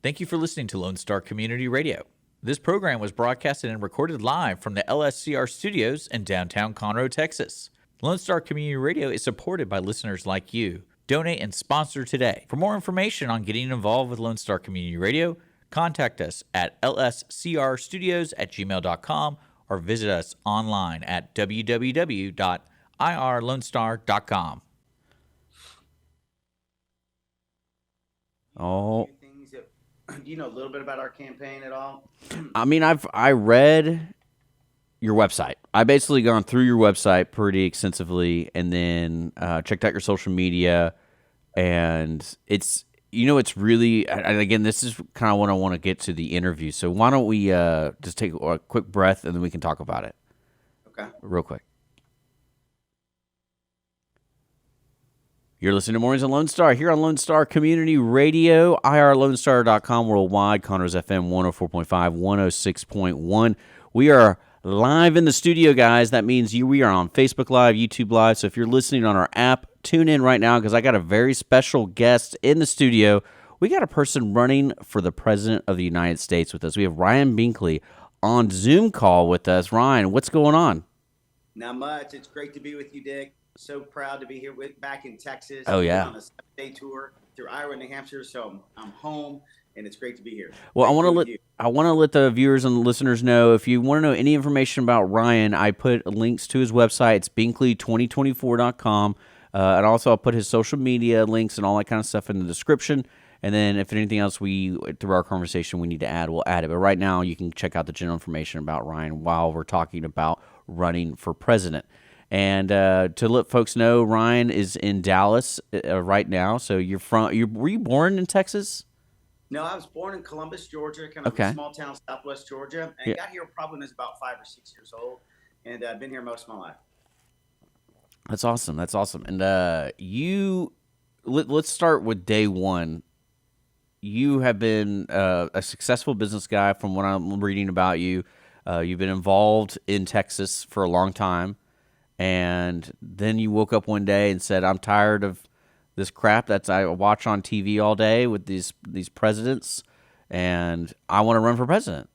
Thank you for listening to Lone Star Community Radio. This program was broadcasted and recorded live from the LSCR studios in downtown Conroe, Texas. Lone Star Community Radio is supported by listeners like you. Donate and sponsor today. For more information on getting involved with Lone Star Community Radio, contact us at lscrstudios@gmail.com or visit us online at www.irlonestar.com. Oh, Do you know a little bit about our campaign at all? I mean, I read your website. I basically gone through your website pretty extensively, and then checked out your social media, and it's really. And again, this is kind of what I want to get to the interview. So why don't we just take a quick breath, and then we can talk about it. Okay. Real quick. You're listening to Mornings on Lone Star here on Lone Star Community Radio, irlonestar.com worldwide, Conroe's FM 104.5, 106.1. We are live in the studio, guys. That means we are on Facebook Live, YouTube Live. So if you're listening on our app, tune in right now because I got a very special guest in the studio. We got a person running for the President of the United States with us. We have Ryan Binkley on Zoom call with us. Ryan, what's going on? Not much. It's great to be with you, Dick. So proud to be here back in Texas. Oh, yeah. On a 7-day tour through Iowa and New Hampshire, so I'm home, and it's great to be here. Well, I want to let the viewers and the listeners know, if you want to know any information about Ryan, I put links to his website. It's binkley2024.com. And also I'll put his social media links and all that kind of stuff in the description. And then if anything else through our conversation we need to add, we'll add it. But right now you can check out the general information about Ryan while we're talking about running for president. And to let folks know, Ryan is in Dallas right now. So were you born in Texas? No, I was born in Columbus, Georgia, kind of a small town, southwest Georgia. And got here probably when I was about 5 or 6 years old. And I've been here most of my life. That's awesome. And let's start with day one. You have been a successful business guy from what I'm reading about you. You've been involved in Texas for a long time. And then you woke up one day and said, I'm tired of this crap that I watch on TV all day with these presidents, and I want to run for president.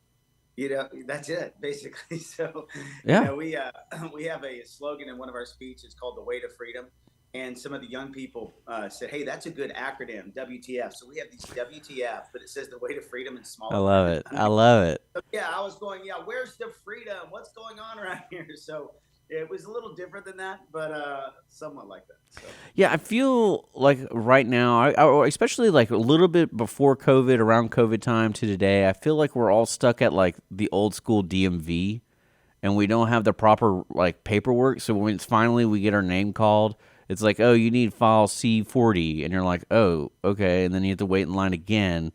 That's it, basically. So, yeah. We have a slogan in one of our speeches called the Way to Freedom. And some of the young people said, hey, that's a good acronym, WTF. So we have these WTF, but it says the Way to Freedom in small. I love it. I love it. So, I was going, where's the freedom? What's going on around here? So it was a little different than that, but somewhat like that. So. Yeah, I feel like right now, I especially like a little bit before COVID, around COVID time to today, I feel like we're all stuck at like the old school DMV, and we don't have the proper like paperwork. So when it's finally we get our name called, it's like, oh, you need file C40, and you're like, oh, okay, and then you have to wait in line again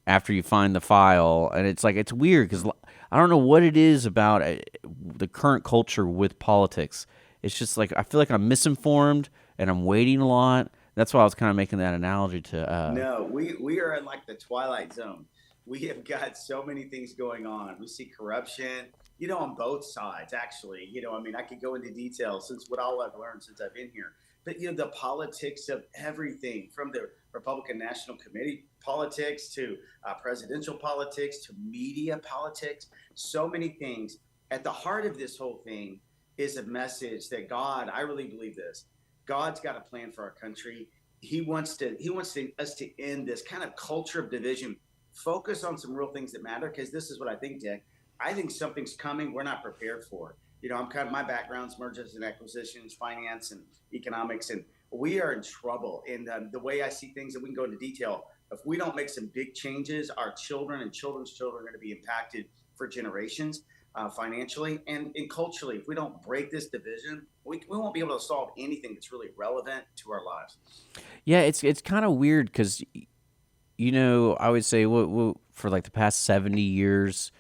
after you find the file, and it's like it's weird because I don't know what it is about the current culture with politics. It's just like I feel like I'm misinformed and I'm waiting a lot. That's why I was kind of making that analogy to. No, we are in like the twilight zone. We have got so many things going on. We see corruption, on both sides. Actually, I could go into detail since what all I've learned since I've been here. But the politics of everything, from the Republican National Committee politics to presidential politics to media politics, so many things. At the heart of this whole thing is a message that God, I really believe this, God's got a plan for our country. He wants us to end this kind of culture of division, focus on some real things that matter, because this is what I think, Dick. I think something's coming we're not prepared for. My background's mergers and acquisitions, finance and economics, and we are in trouble. And the way I see things, and we can go into detail, if we don't make some big changes, our children and children's children are going to be impacted for generations financially and culturally. If we don't break this division, we won't be able to solve anything that's really relevant to our lives. Yeah, it's kind of weird because, I would say for like the past 70 years,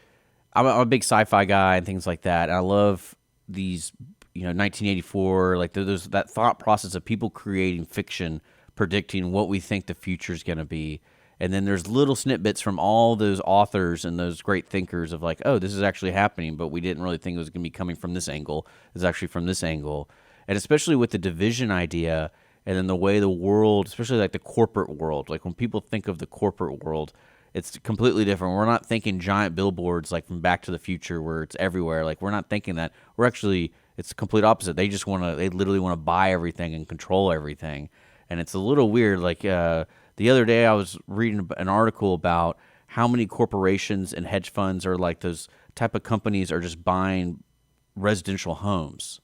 I'm a big sci-fi guy and things like that. And I love these, 1984, like that thought process of people creating fiction, predicting what we think the future is going to be. And then there's little snippets from all those authors and those great thinkers of like, oh, this is actually happening, but we didn't really think it was going to be coming from this angle. It's actually from this angle. And especially with the division idea and then the way the world, especially like the corporate world, like when people think of the corporate world, It's completely different. We're not thinking giant billboards like from Back to the Future where it's everywhere. Like we're not thinking that. We're actually it's the complete opposite. They literally want to buy everything and control everything. And it's a little weird. Like the other day I was reading an article about how many corporations and hedge funds or like those type of companies are just buying residential homes.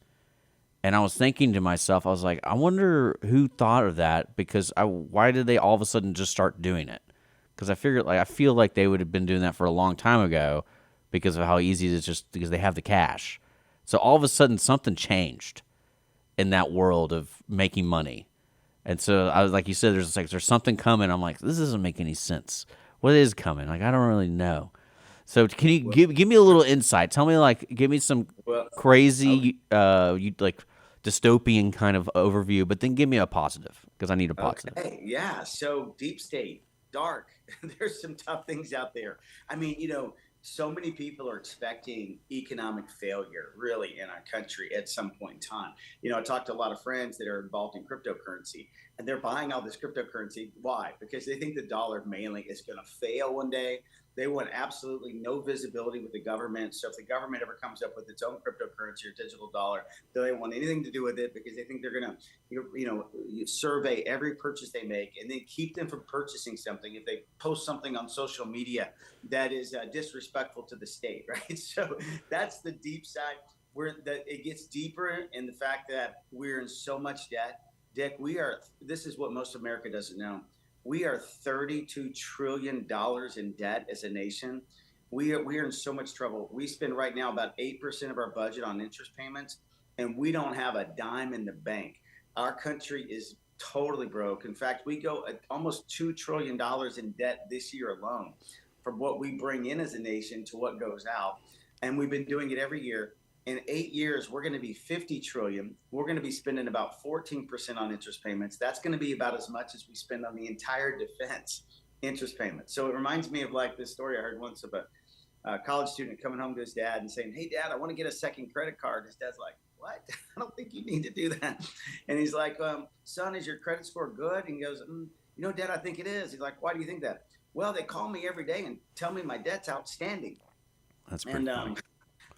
And I was thinking to myself, I was like, I wonder who thought of that because why did they all of a sudden just start doing it? Because I feel like they would have been doing that for a long time ago because of how easy it is just because they have the cash. So all of a sudden something changed in that world of making money. And so I was like you said, there's something coming. I'm like, this doesn't make any sense. What is coming? Like I don't really know. So can you give me a little insight? Tell me give me some crazy dystopian kind of overview, but then give me a positive because I need a positive. Okay, yeah. So deep state, dark. There's some tough things out there. I mean, so many people are expecting economic failure really in our country at some point in time. I talked to a lot of friends that are involved in cryptocurrency and they're buying all this cryptocurrency. Why? Because they think the dollar mainly is going to fail one day. They want absolutely no visibility with the government. So if the government ever comes up with its own cryptocurrency or digital dollar, they don't want anything to do with it because they think they're going to, survey every purchase they make and then keep them from purchasing something if they post something on social media that is disrespectful to the state, right? So that's the deep side where it gets deeper in the fact that we're in so much debt. Dick, this is what most of America doesn't know. We are $32 trillion in debt as a nation. We are in so much trouble. We spend right now about 8% of our budget on interest payments, and we don't have a dime in the bank. Our country is totally broke. In fact, we go at almost $2 trillion in debt this year alone from what we bring in as a nation to what goes out. And we've been doing it every year. In 8 years, we're going to be 50 trillion. We're going to be spending about 14% on interest payments. That's going to be about as much as we spend on the entire defense interest payments. So it reminds me of like this story I heard once of a college student coming home to his dad and saying, "Hey, Dad, I want to get a second credit card." His dad's like, "What? I don't think you need to do that." And he's like, "Son, is your credit score good?" And he goes, "Dad, I think it is." He's like, "Why do you think that?" "Well, they call me every day and tell me my debt's outstanding." That's pretty funny.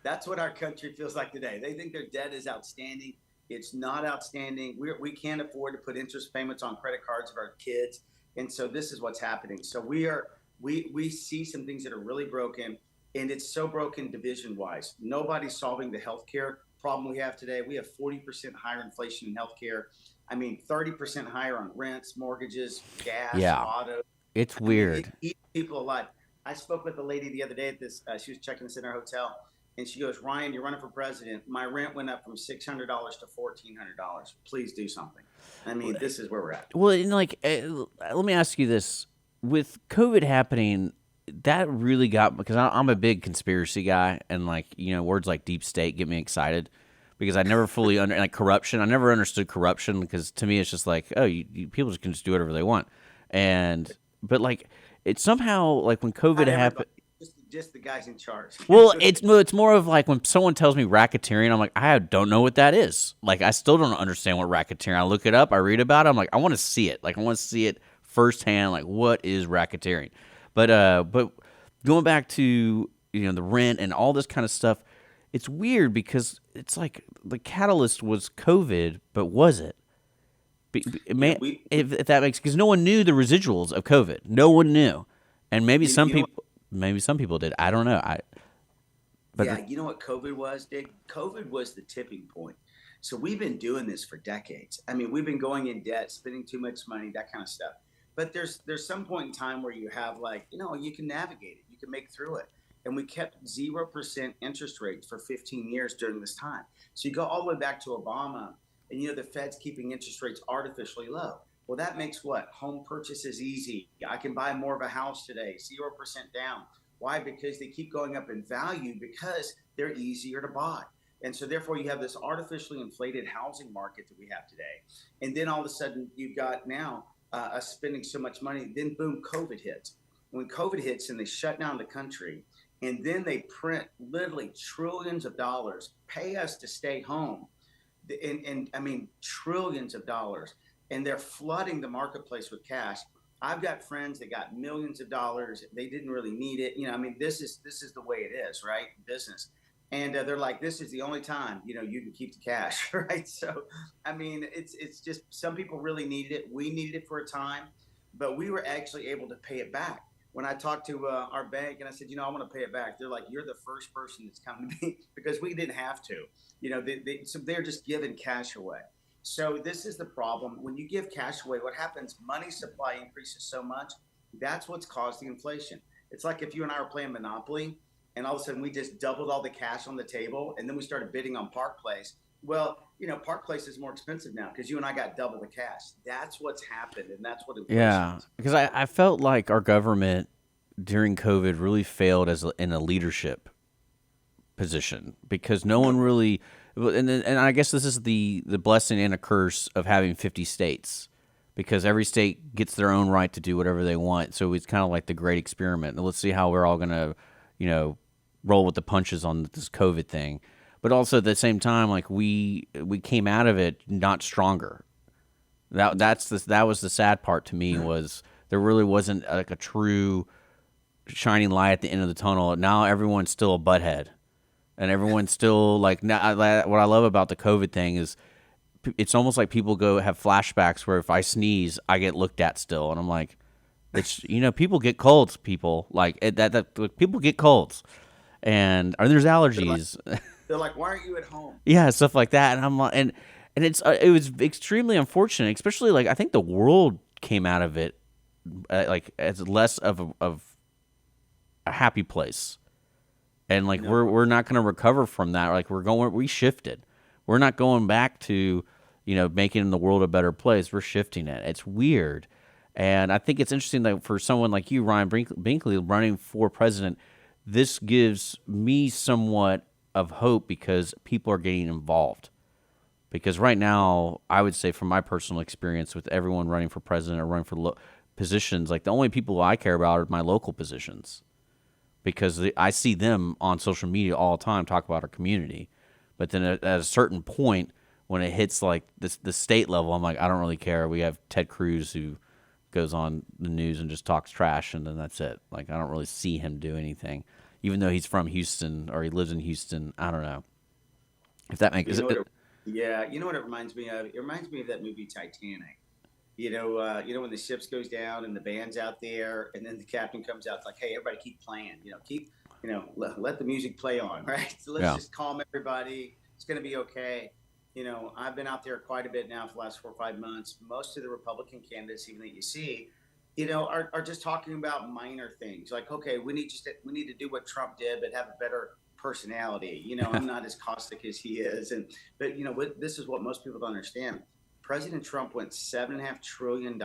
That's what our country feels like today. They think their debt is outstanding. It's not outstanding. We can't afford to put interest payments on credit cards of our kids. And so this is what's happening. So we see some things that are really broken, and it's so broken division-wise. Nobody's solving the healthcare problem we have today. We have 40% higher inflation in healthcare. I mean, 30% higher on rents, mortgages, gas, auto. It's weird. It eats people alive. I spoke with a lady the other day at this. She was checking us in our hotel. And she goes, "Ryan, you're running for president. My rent went up from $600 to $1,400. Please do something." I mean, this is where we're at. Well, and let me ask you this: with COVID happening, that really got because I'm a big conspiracy guy, and words like deep state get me excited because I never fully corruption. I never understood corruption because to me it's just like, oh, people just can just do whatever they want, but it somehow when COVID happened. Just the guys in charge. Well, it's more of like when someone tells me racketeering, I'm like, I don't know what that is. Like, I still don't understand what racketeering. I look it up, I read about it. I'm like, I want to see it. Like, I want to see it firsthand. Like, what is racketeering? But going back to the rent and all this kind of stuff, it's weird because it's like the catalyst was COVID, but was it? If that makes because no one knew the residuals of COVID. No one knew, and maybe some people. Maybe some people did. I don't know. You know what COVID was, Dick? COVID was the tipping point. So we've been doing this for decades. I mean, we've been going in debt, spending too much money, that kind of stuff. But there's some point in time where you have you can navigate it. You can make through it. And we kept 0% interest rates for 15 years during this time. So you go all the way back to Obama, and the Fed's keeping interest rates artificially low. Well, that makes what? Home purchases easy. I can buy more of a house today, 0% down. Why? Because they keep going up in value because they're easier to buy. And so therefore you have this artificially inflated housing market that we have today. And then all of a sudden you've got now us spending so much money, then boom, COVID hits. When COVID hits and they shut down the country and then they print literally trillions of dollars, pay us to stay home. And I mean, trillions of dollars. And they're flooding the marketplace with cash. I've got friends that got millions of dollars. They didn't really need it. I mean, this is the way it is, right? Business. And they're like, this is the only time, you can keep the cash, right? So, I mean, it's just some people really needed it. We needed it for a time, but we were actually able to pay it back. When I talked to our bank and I said, I want to pay it back, they're like, you're the first person that's come to me because we didn't have to. So they're just giving cash away. So this is the problem. When you give cash away, what happens? Money supply increases so much. That's what's caused the inflation. It's like if you and I were playing Monopoly, and all of a sudden we just doubled all the cash on the table, and then we started bidding on Park Place. Well, Park Place is more expensive now because you and I got double the cash. That's what's happened, and that's what inflation Yeah, is. because I felt like our government during COVID really failed in a leadership position because no one really, and I guess this is the blessing and a curse of having 50 states because every state gets their own right to do whatever they want. So it's kind of like the great experiment. And let's see how we're all going to, roll with the punches on this COVID thing. But also at the same time, like we came out of it not stronger. That was the sad part to me was there really wasn't like a true shining light at the end of the tunnel. Now everyone's still a butthead, and everyone's still like. Now, what I love about the COVID thing is it's almost like people have flashbacks where if I sneeze, I get looked at still, and I'm like, it's people get colds. People like that people get colds, and there's allergies. They're like, why aren't you at home? Yeah, stuff like that, and I'm like, and it was extremely unfortunate, especially like I think the world came out of it like as less of a happy place, and like we're not going to recover from that. Like we shifted, we're not going back to making the world a better place. We're shifting it. It's weird, and I think it's interesting that for someone like you, Ryan Binkley, running for president, this gives me somewhat of hope because people are getting involved. Because right now, I would say from my personal experience with everyone running for president or running for positions, like the only people I care about are my local positions. Because I see them on social media all the time talk about our community. But then at a certain point, when it hits like the state level, I'm like, I don't really care. We have Ted Cruz who goes on the news and just talks trash, and then that's it. Like, I don't really see him do anything. Even though he's from Houston or he lives in Houston, I don't know. If that makes sense. Yeah, you know what it reminds me of? It reminds me of that movie Titanic. When the ships goes down and the band's out there, and then the captain comes out, it's like, hey, everybody keep playing. Let the music play on, right? So let's just calm everybody. It's going to be okay. I've been out there quite a bit now for the last 4 or 5 months. Most of the Republican candidates, even that you see, are just talking about minor things like, okay, we need to do what Trump did, but have a better personality. I'm not as caustic as he is. But this is what most people don't understand. President Trump went $7.5 trillion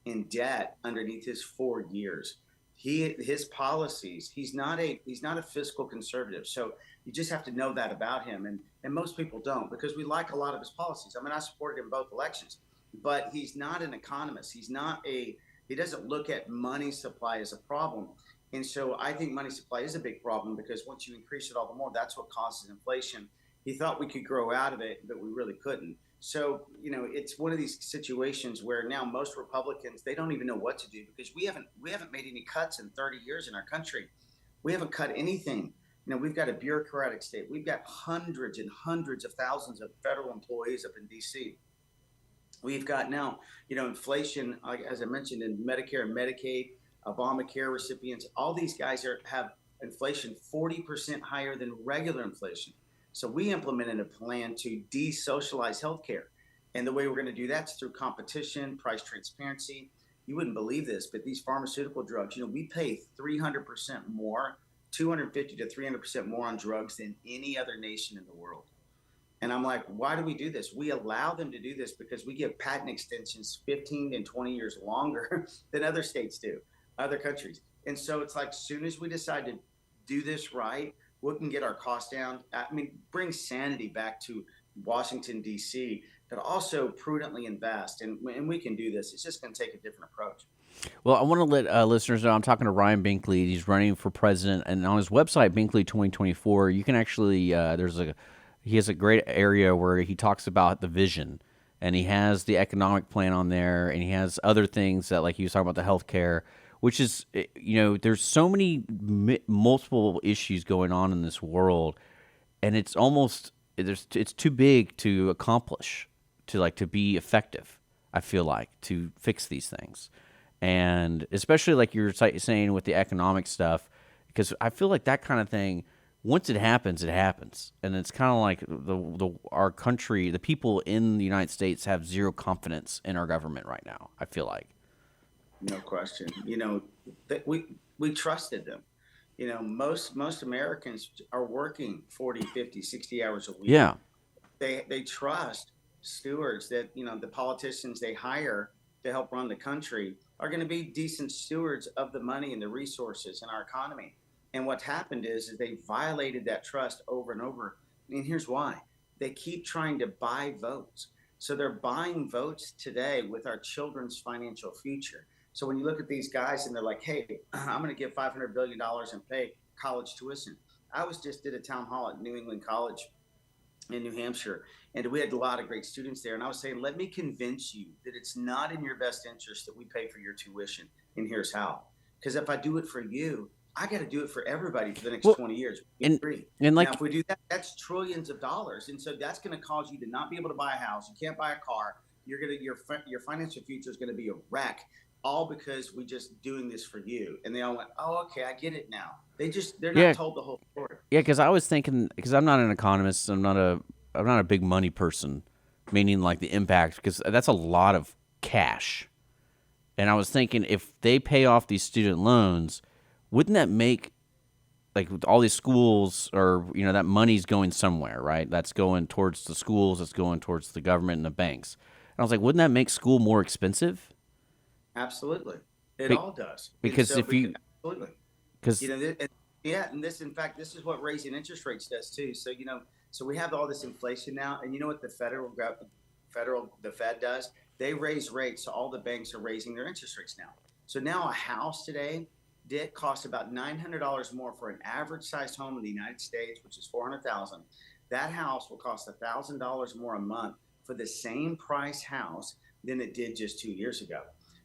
in debt underneath his 4 years. His policies, he's not a fiscal conservative. So you just have to know that about him. And most people don't, because we like a lot of his policies. I mean, I supported him both elections, but he's not an economist. He doesn't look at money supply as a problem. And so I think money supply is a big problem because once you increase it all the more, that's what causes inflation. He thought we could grow out of it, but we really couldn't. So, it's one of these situations where now most Republicans, they don't even know what to do because we haven't made any cuts in 30 years in our country. We haven't cut anything. We've got a bureaucratic state. We've got hundreds and hundreds of thousands of federal employees up in D.C. We've got now, inflation, as I mentioned, in Medicare and Medicaid, Obamacare recipients. All these guys have inflation 40% higher than regular inflation. So we implemented a plan to de-socialize healthcare. And the way we're going to do that is through competition, price transparency. You wouldn't believe this, but these pharmaceutical drugs, we pay 300% more, 250 to 300% more on drugs than any other nation in the world. And I'm like, why do we do this? We allow them to do this because we give patent extensions 15 and 20 years longer than other states do, other countries. And so it's like, as soon as we decide to do this right, we can get our costs down. I mean, bring sanity back to Washington, D.C., but also prudently invest. And we can do this. It's just going to take a different approach. Well, I want to let listeners know I'm talking to Ryan Binkley. He's running for president, and on his website, Binkley 2024, you can actually he has a great area where he talks about the vision, and he has the economic plan on there, and he has other things that, like he was talking about, the healthcare, which is, there's so many multiple issues going on in this world, and it's too big to accomplish, to be effective. I feel like, to fix these things, and especially like you're saying with the economic stuff, because I feel like that kind of thing, once it happens, and it's kind of like our country, the people in the United States have zero confidence in our government right now. I feel like. No question. That we trusted them. Most Americans are working 40, 50, 60 hours a week. Yeah. They trust stewards that, the politicians they hire to help run the country are going to be decent stewards of the money and the resources in our economy. And what's happened is they violated that trust over and over. And here's why. They keep trying to buy votes. So they're buying votes today with our children's financial future. So when you look at these guys and they're like, hey, I'm going to give $500 billion and pay college tuition. I just did a town hall at New England College in New Hampshire, and we had a lot of great students there. And I was saying, let me convince you that it's not in your best interest that we pay for your tuition. And here's how. Because if I do it for you, I got to do it for everybody for the next 20 years. And now, if we do that, that's trillions of dollars. And so that's going to cause you to not be able to buy a house. You can't buy a car. Your financial future is going to be a wreck, all because we just doing this for you. And they all went, oh, okay, I get it now. They're not told the whole story. Yeah, because I was thinking, because I'm not an economist, I'm not a big money person, meaning like the impact, because that's a lot of cash. And I was thinking, if they pay off these student loans, wouldn't that make, like, all these schools, or that money's going somewhere, right? That's going towards the schools, that's going towards the government and the banks. And I was like, wouldn't that make school more expensive? Absolutely, it all does. Because absolutely, because and this is what raising interest rates does too. So so we have all this inflation now, and you know what the Fed does? They raise rates, so all the banks are raising their interest rates now. So now a house today, Dick, costs about $900 more for an average sized home in the United States, which is $400,000. That house will cost $1,000 more a month for the same price house than it did just 2 years ago,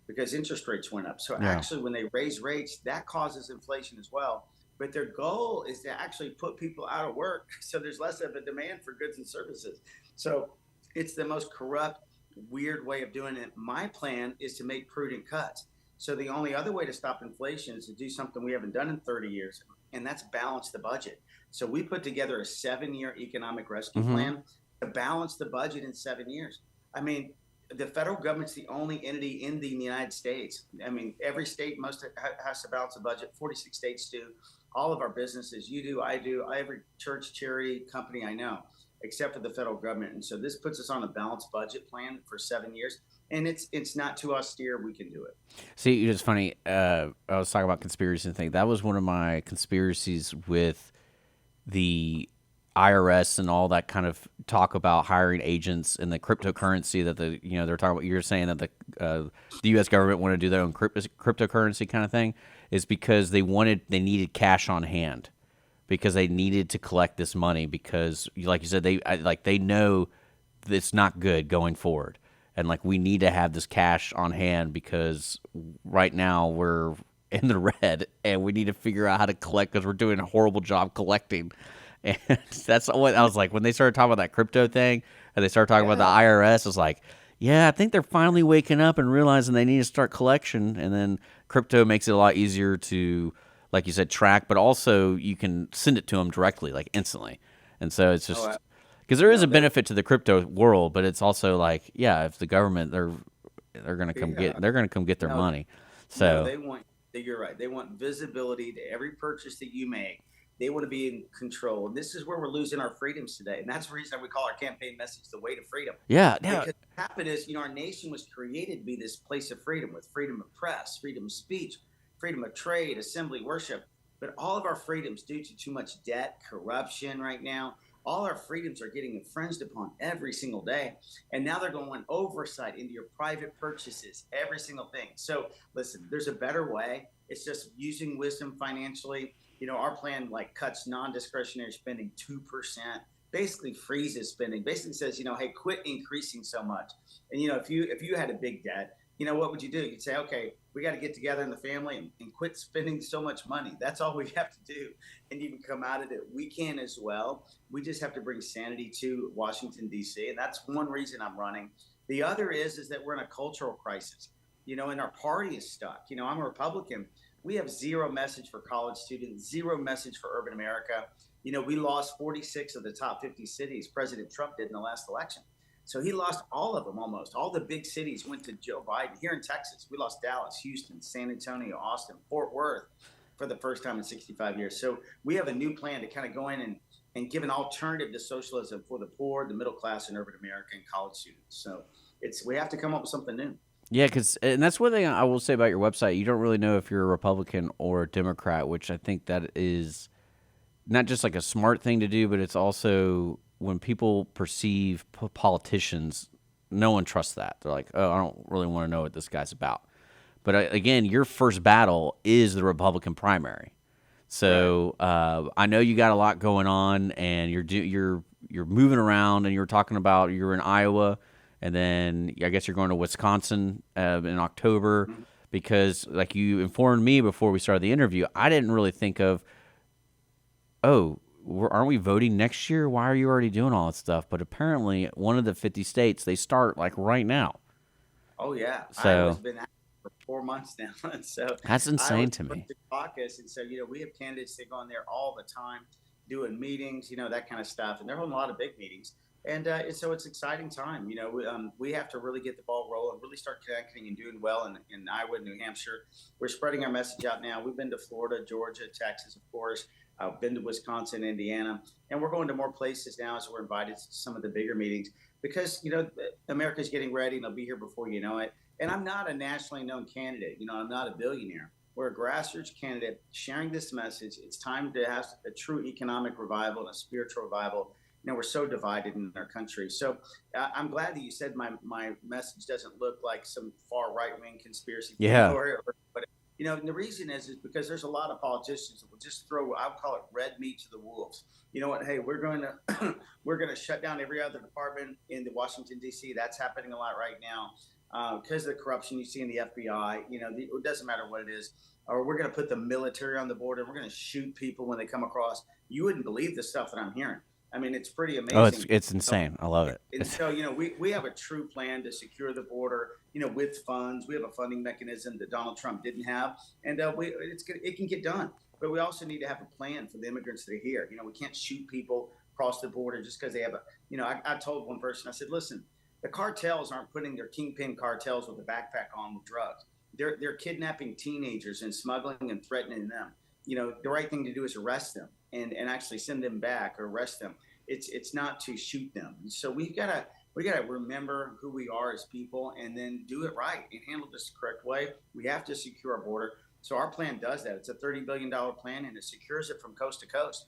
because interest rates went up. So actually, when they raise rates, that causes inflation as well. But their goal is to actually put people out of work, so there's less of a demand for goods and services. So it's the most corrupt, weird way of doing it. My plan is to make prudent cuts. So the only other way to stop inflation is to do something we haven't done in 30 years, and that's balance the budget. So we put together a 7-year economic rescue plan to balance the budget in 7 years. I mean, the federal government's the only entity in the United States. I mean, every state has to balance a budget. 46 states do. All of our businesses, you do, I do, every church, charity, company I know, except for the federal government. And so this puts us on a balanced budget plan for 7 years. And it's not too austere. We can do it. See, it's funny. I was talking about conspiracy and thing. That was one of my conspiracies with the IRS and all that kind of talk about hiring agents and the cryptocurrency that they're talking about. You're saying that the U.S. government wanted to do their own cryptocurrency kind of thing, is because they needed cash on hand, because they needed to collect this money, because, like you said, they know it's not good going forward. And like, we need to have this cash on hand because right now we're in the red and we need to figure out how to collect, because we're doing a horrible job collecting. And that's what I was like, when they started talking about that crypto thing and they started talking about the IRS, I was like, yeah, I think they're finally waking up and realizing they need to start collection. And then crypto makes it a lot easier to, like you said, track, but also you can send it to them directly, like instantly. And so it's just... Because there is a benefit to the crypto world, but it's also like, if the government, they're going to come get their money. So you're right. They want visibility to every purchase that you make. They want to be in control. And this is where we're losing our freedoms today. And that's the reason we call our campaign message the way to freedom. Yeah. Because what happened is, our nation was created to be this place of freedom, with freedom of press, freedom of speech, freedom of trade, assembly, worship. But all of our freedoms, due to too much debt, corruption right now, all our freedoms are getting infringed upon every single day. And now they're going oversight into your private purchases, every single thing. So listen, there's a better way. It's just using wisdom financially. Our plan cuts non-discretionary spending 2%, basically freezes spending, basically says, hey, quit increasing so much. And, if you had a big debt, what would you do? You'd say, okay, we got to get together in the family and quit spending so much money. That's all we have to do. And you can come out of it. We can as well. We just have to bring sanity to Washington, D.C. And that's one reason I'm running. The other is that we're in a cultural crisis, and our party is stuck. I'm a Republican. We have zero message for college students, zero message for urban America. We lost 46 of the top 50 cities President Trump did in the last election. So he lost all of them almost. All the big cities went to Joe Biden. Here in Texas, we lost Dallas, Houston, San Antonio, Austin, Fort Worth for the first time in 65 years. So we have a new plan to kind of go in and give an alternative to socialism for the poor, the middle class, and urban America and college students. So we have to come up with something new. Yeah, and that's one thing I will say about your website. You don't really know if you're a Republican or a Democrat, which I think that is not just like a smart thing to do, but it's also when people perceive politicians, no one trusts that. They're like, oh, I don't really want to know what this guy's about. But again, your first battle is the Republican primary. So right. I know you got a lot going on, and you're moving around, and you're talking about you're in Iowa, and then I guess you're going to Wisconsin in October, because like you informed me before we started the interview, I didn't really think of, aren't we voting next year? Why are you already doing all that stuff? But apparently, one of the 50 states, they start like right now. Oh yeah, so Iowa's been out for 4 months now, and so that's insane to me. Caucus, and so we have candidates that go on there all the time, doing meetings, that kind of stuff, and they're holding a lot of big meetings, and so it's exciting time. We have to really get the ball rolling, really start connecting and doing well in Iowa, New Hampshire. We're spreading our message out now. We've been to Florida, Georgia, Texas, of course. I've been to Wisconsin, Indiana, and we're going to more places now as we're invited to some of the bigger meetings because, America's getting ready and they'll be here before you know it. And I'm not a nationally known candidate. I'm not a billionaire. We're a grassroots candidate sharing this message. It's time to have a true economic revival and a spiritual revival. We're so divided in our country. So I'm glad that you said my message doesn't look like some far right-wing conspiracy. Yeah. And the reason is because there's a lot of politicians that will just throw, I'll call it red meat to the wolves. You know what? Hey, we're going to shut down every other department in the Washington, D.C. That's happening a lot right now because of the corruption you see in the FBI. It doesn't matter what it is. Or we're going to put the military on the border. We're going to shoot people when they come across. You wouldn't believe the stuff that I'm hearing. I mean, it's pretty amazing. Oh, it's insane. I love it. And so, we have a true plan to secure the border, with funds. We have a funding mechanism that Donald Trump didn't have. And it can get done. But we also need to have a plan for the immigrants that are here. We can't shoot people across the border just because they have I told one person, I said, listen, the cartels aren't putting their kingpin cartels with a backpack on with drugs. They're kidnapping teenagers and smuggling and threatening them. The right thing to do is arrest them and actually send them back or arrest them. It's not to shoot them. So we gotta remember who we are as people and then do it right and handle this the correct way. We have to secure our border. So our plan does that. It's a $30 billion plan and it secures it from coast to coast.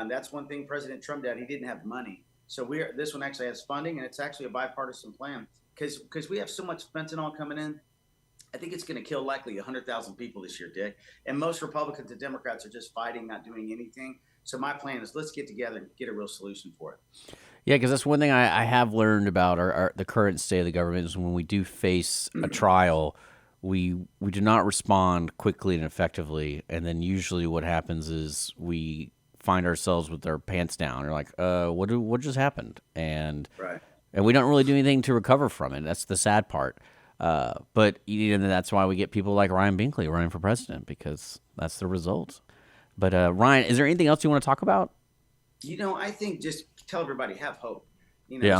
That's one thing President Trump did. He didn't have money. So this one actually has funding and it's actually a bipartisan plan because we have so much fentanyl coming in. I think it's going to kill likely 100,000 people this year, Dick. And most Republicans and Democrats are just fighting, not doing anything. So my plan is let's get together and get a real solution for it. Yeah, because that's one thing I have learned about the current state of the government is when we do face a trial, we do not respond quickly and effectively. And then usually what happens is we find ourselves with our pants down. We're like, what just happened? And we don't really do anything to recover from it. That's the sad part. But that's why we get people like Ryan Binkley running for president because that's the result. But Ryan, is there anything else you want to talk about? I think just tell everybody have hope.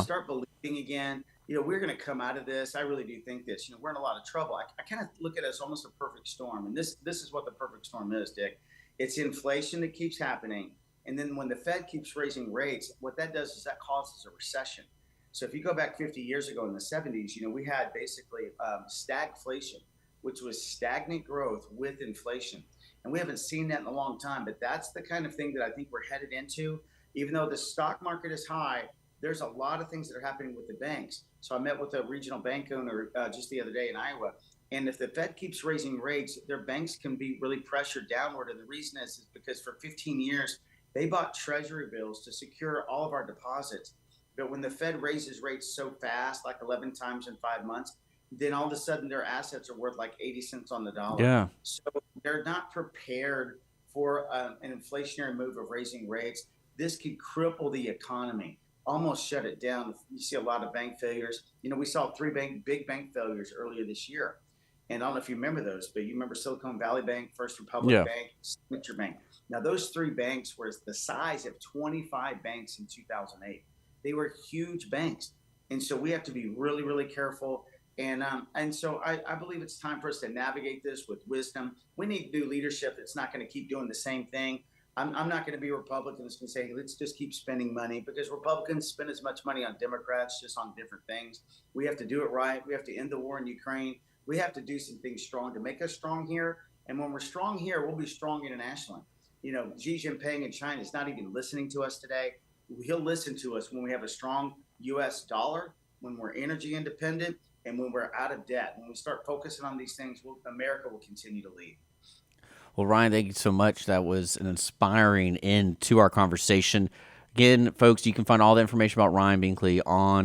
Start believing again. We're going to come out of this. I really do think this. We're in a lot of trouble. I kind of look at it as almost a perfect storm, and this is what the perfect storm is, Dick. It's inflation that keeps happening, and then when the Fed keeps raising rates, what that does is that causes a recession. So if you go back 50 years ago in the 70s, we had basically stagflation, which was stagnant growth with inflation. And we haven't seen that in a long time, but that's the kind of thing that I think we're headed into. Even though the stock market is high, there's a lot of things that are happening with the banks. So I met with a regional bank owner just the other day in Iowa. And if the Fed keeps raising rates, their banks can be really pressured downward. And the reason is because for 15 years, They bought treasury bills to secure all of our deposits. But when the Fed raises rates so fast, like 11 times in 5 months, then all of a sudden their assets are worth like 80 cents on the dollar. Yeah. So they're not prepared for an inflationary move of raising rates. This could cripple the economy, almost shut it down. You see a lot of bank failures. We saw big bank failures earlier this year. And I don't know if you remember those, but you remember Silicon Valley Bank, First Republic Bank, Signature Bank. Now, those three banks were the size of 25 banks in 2008. They were huge banks. And so we have to be really, really careful. And so I believe it's time for us to navigate this with wisdom. We need new leadership that's not going to keep doing the same thing. I'm not going to be a Republican that's going to say, hey, let's just keep spending money, because Republicans spend as much money on Democrats, just on different things. We have to do it right. We have to end the war in Ukraine. We have to do some things strong to make us strong here. And when we're strong here, we'll be strong internationally. Xi Jinping in China is not even listening to us today. He'll listen to us when we have a strong U.S. dollar, when we're energy independent, and when we're out of debt. When we start focusing on these things, America will continue to lead. Well, Ryan, thank you so much. That was an inspiring end to our conversation. Again, folks, you can find all the information about Ryan Binkley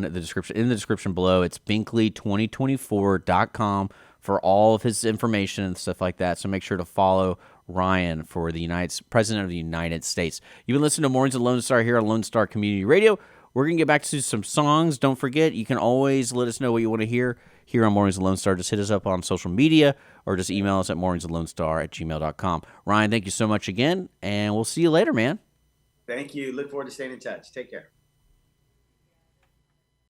in the description below. It's binkley2024.com for all of his information and stuff like that. So make sure to follow Ryan for the President of the United States. You've been listening to Mornings of Lone Star here on Lone Star Community Radio. We're going to get back to some songs. Don't forget, you can always let us know what you want to hear here on Mornings of Lone Star. Just hit us up on social media or just email us at morningsoflonestar@gmail.com. Ryan, thank you so much again, and we'll see you later, man. Thank you. Look forward to staying in touch. Take care.